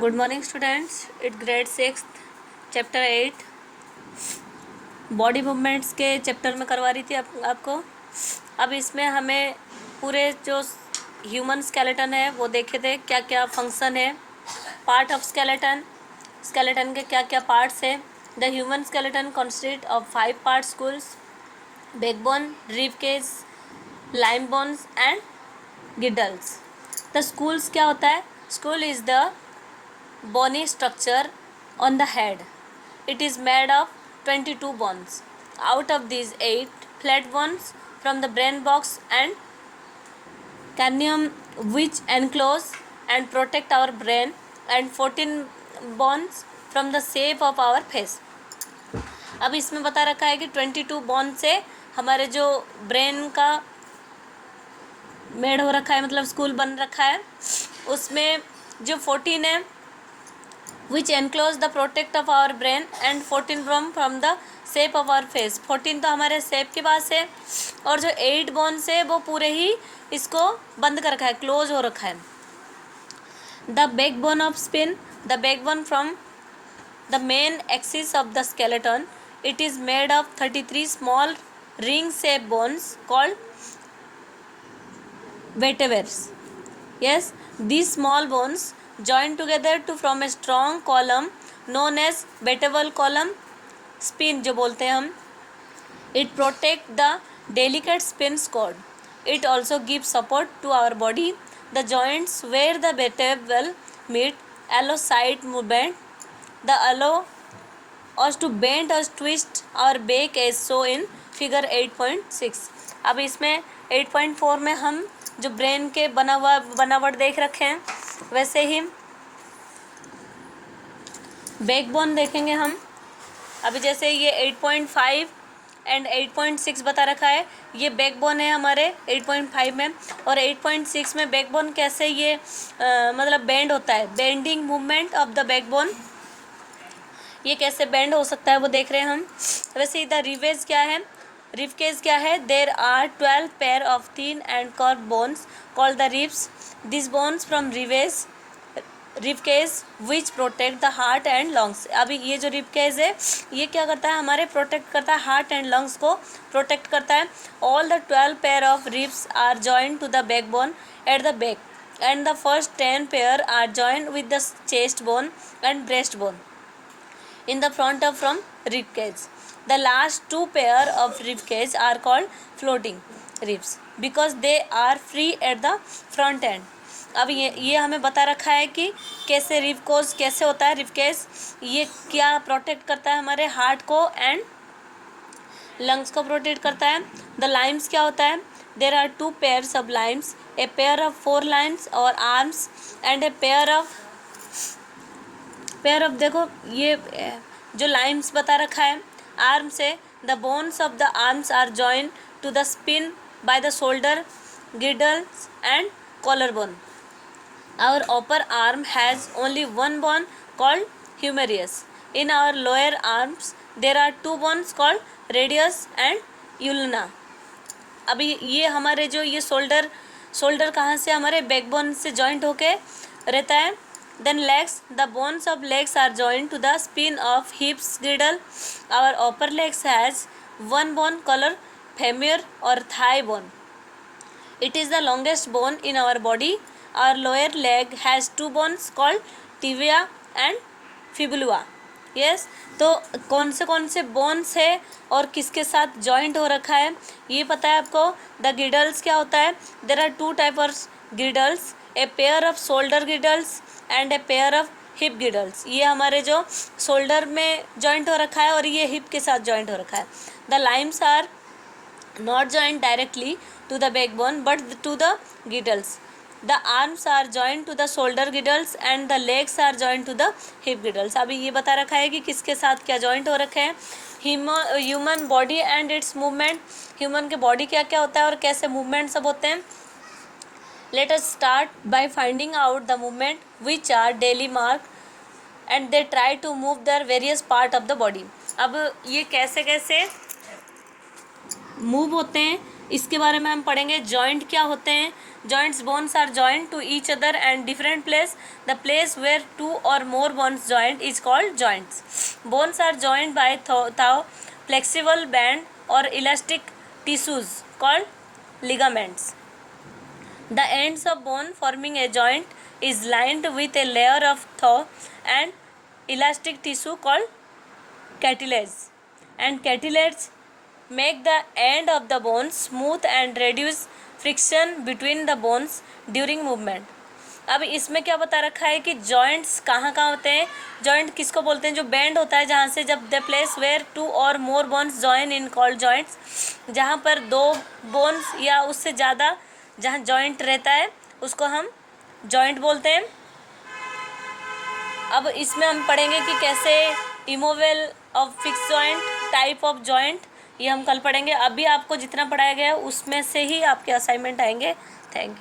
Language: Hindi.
Good morning students, it grade 6 chapter 8 body movements के चैप्टर में करवा रही थी आपको। अब इसमें हमें पूरे जो ह्यूमन स्केलेटन है वो देखे थे, क्या क्या फंक्शन है, पार्ट ऑफ स्केलेटन, स्केलेटन के क्या क्या पार्ट्स है। The human skeleton consist of 5 part skulls: backbone, rib cage, limb bones and girdles. The skulls क्या होता है? Skull is the bony structure on the head. It is made of 22 bones. Out of these 8 flat bones from the brain box and cranium which enclose and protect our brain, and 14 bones from the shape of our face. अब इसमें बता रखा है कि 22 बोन से हमारे जो ब्रेन का मेड हो रखा है, मतलब स्कूल बन रखा है, उसमें जो 14 है which enclose the protect of our brain and 14 from the shape of our face. 14 तो हमारे शेप के पास है, और जो 8 बोन्स है वो पूरे ही इसको बंद कर रखा है, क्लोज हो रखा है. The backbone off spin, the backbone from the main axis of the skeleton. It is made of 33 small ring shaped bones called vertebrae. Yes, these small bones join together to form a strong column known as vertebral column, spine जो बोलते हैं हम. It protect the delicate spine cord. It also gives support to our body. The joints where the vertebrae meet allow side movement. The allow us to bend or twist our back as shown in figure 8.6. अब इसमें 8.4 में हम जो ब्रेन के बनावट देख रखे हैं, वैसे ही बैकबोन देखेंगे हम. अभी जैसे ये 8.5 एंड 8.6 बता रखा है, ये बैकबोन है हमारे 8.5 में, और 8.6 में बैकबोन कैसे ये मतलब बेंड होता है, bending movement of the backbone, ये कैसे बेंड हो सकता है वो देख रहे हैं हम. वैसे ही द रिवेज क्या है, रिबकेज क्या है? There are 12 pair of thin and curve bones called the ribs. This bones from ribcage which protect the heart and lungs. अभी ये जो रिबकेज है ये क्या करता है? हमारे प्रोटेक्ट करता है, हार्ट एंड लंग्स को प्रोटेक्ट करता है. All the 12 pair of ribs are joined to the backbone at the back, and the first 10 pair are joined with the chest bone and breast bone in the front of from rib cage. The last 2 pair of rib cage are called floating ribs because they are free at the front end. अब ये हमें बता रखा है कि कैसे रिब कोज कैसे होता है, रिब केज ये क्या प्रोटेक्ट करता है, हमारे हार्ट को एंड लंग्स को प्रोटेक्ट करता है. द लाइम्स क्या होता है? There are 2 pairs of limbs, a pair of 4 limbs और arms and a pair of देखो ये जो लाइम्स बता रखा है आर्म से, the bones of the arms are joined to the spine by the shoulder, girdles and collar bone. Our upper arm has only 1 bone called humerus. In our lower arms there are 2 bones called radius and ulna. अभी ये हमारे जो ये शोल्डर कहाँ से? हमारे बैकबोन से जॉइंट होके रहता है. Then legs, the bones of legs are joined to the spine of hips girdle. Our upper legs has 1 bone called femur or thigh bone. It is the longest bone in our body. Our lower leg has 2 bones called tibia and fibula. Yes, तो कौन से बोन्स है और किसके साथ जॉइंट हो रखा है ये पता है आपको. द गिडल्स क्या होता है? There are 2 type of girdles, a pair of shoulder girdles and a pair of hip girdles. ये हमारे जो शोल्डर में जॉइंट हो रखा है और ये हिप के साथ जॉइंट हो रखा है. The limbs are not joint directly to the backbone but to the girdles. The arms are joint to the shoulder girdles and the legs are joint to the hip girdles. अभी ये बता रखा है कि किसके साथ क्या जॉइंट हो रखे हैं. Human body and it's movement, human के बॉडी क्या क्या होता है और कैसे मूवमेंट सब होते हैं. Let us start by finding out the movement which are daily marked and they try to move their various part of the body. अब ये कैसे मूव होते हैं इसके बारे में हम पढ़ेंगे जॉइंट क्या होते हैं। Joints bones are joint to each other and different place. The place where two or more bones joint is called joints. Bones are joint by tough flexible band or elastic tissues called ligaments. The ends of bone forming a joint is lined with a layer of tough and elastic tissue called cartilage. And cartilage make the end of the bone smooth and reduce friction between the bones during movement. अब इसमें क्या बता रखा है कि जॉइंट्स कहाँ कहाँ होते हैं। जॉइंट किसको बोलते हैं, जो बैंड होता है जहाँ से, जब the place where two or more bones join in called joints, जहाँ पर दो बोन्स या उससे ज़्यादा जहाँ जॉइंट रहता है उसको हम जॉइंट बोलते हैं। अब इसमें हम पढ़ेंगे कि कैसे immovable of fix joint, type of joint, ये हम कल पढ़ेंगे। अभी आपको जितना पढ़ाया गया है उसमें से ही आपके असाइनमेंट आएंगे। Thank you.